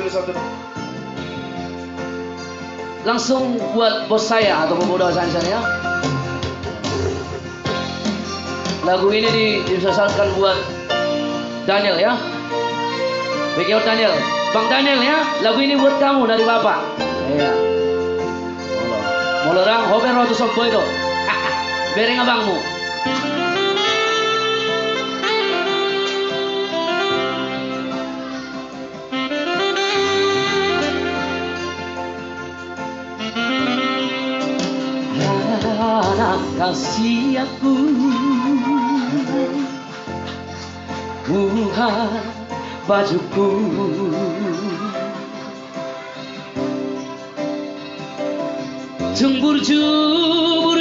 satu. Langsung buat bos saya atau pemuda saya ya. Lagu ini disesalkan buat Daniel ya. Begitu Daniel, Bang Daniel ya. Lagu ini buat kamu dari Bapak. Iya. Molo orang hober waktu sok itu. Bereng abangmu. Anak kasih aku bukan bajuku,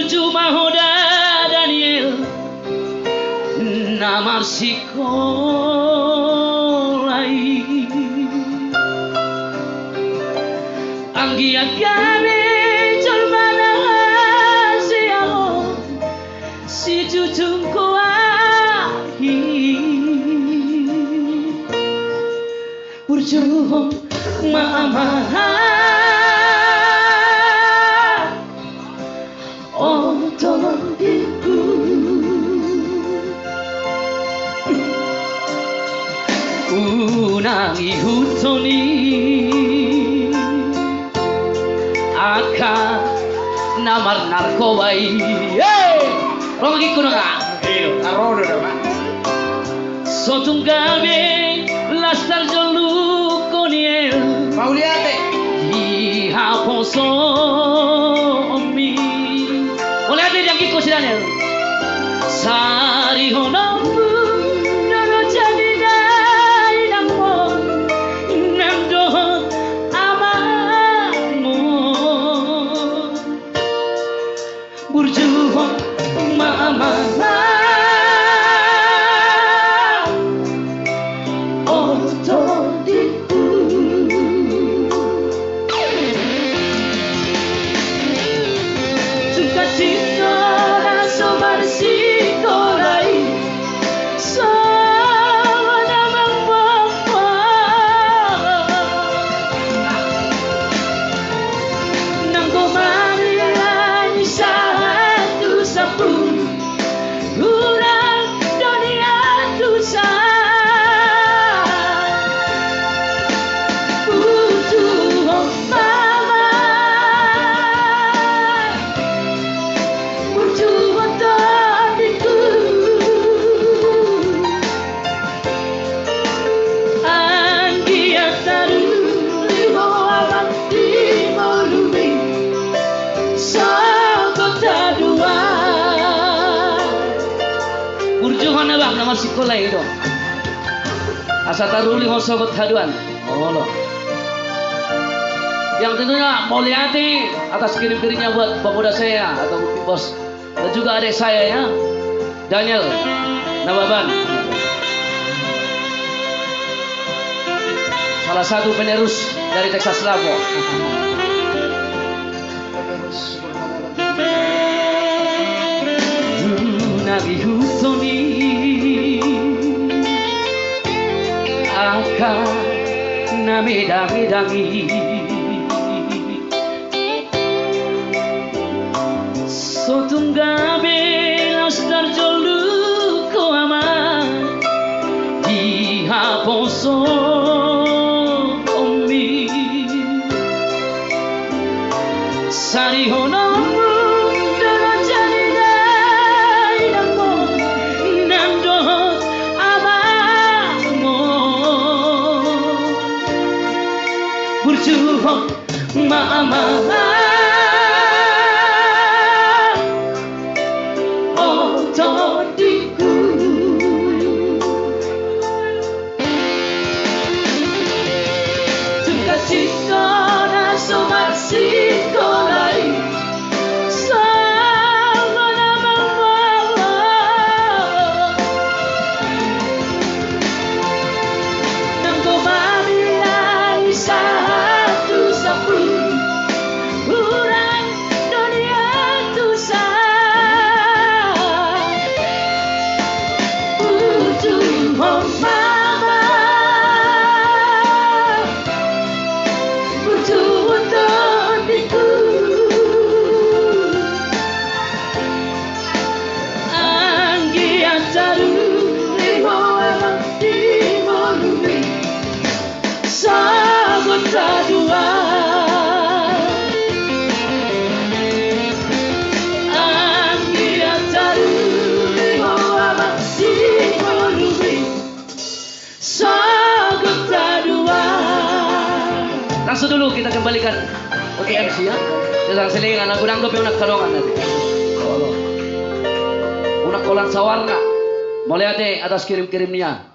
burju mahoda Daniel namar sikolai anggi agame colmana sialo si jujung koahi burju maamaha unangi hutoni akan namar narkowai lo lagi kuno gak? Taruh dong Pak. Sotung gabe lastar jolu koniel Mau lihat deh. di haposo omi mau lihat deh yang kiko si Daniel sari honomu nono jadi dai namo nando amamu burjuang mama nama sekolah itu asa taruli hosobot haduan lo yang tentunya mau lihati atas kirim-kirimnya buat pemuda saya atau mungkin bos dan juga adik saya ya Daniel Nababan salah satu penerus dari Texas Labo. Nagi hutoni akan namedang-medangi sotunggabe lastar jolu ko aman di haposo omi sari honomu burjuang mama otodiku tukasito na somatsikolai sama namang wala nang gumami ay isa dulu kita kembalikan untuk MC ya. Kita selingan lagu dangdut yang unak kadongan nanti. Unak kolan sawarna. Mulai atas kirim-kirimnya.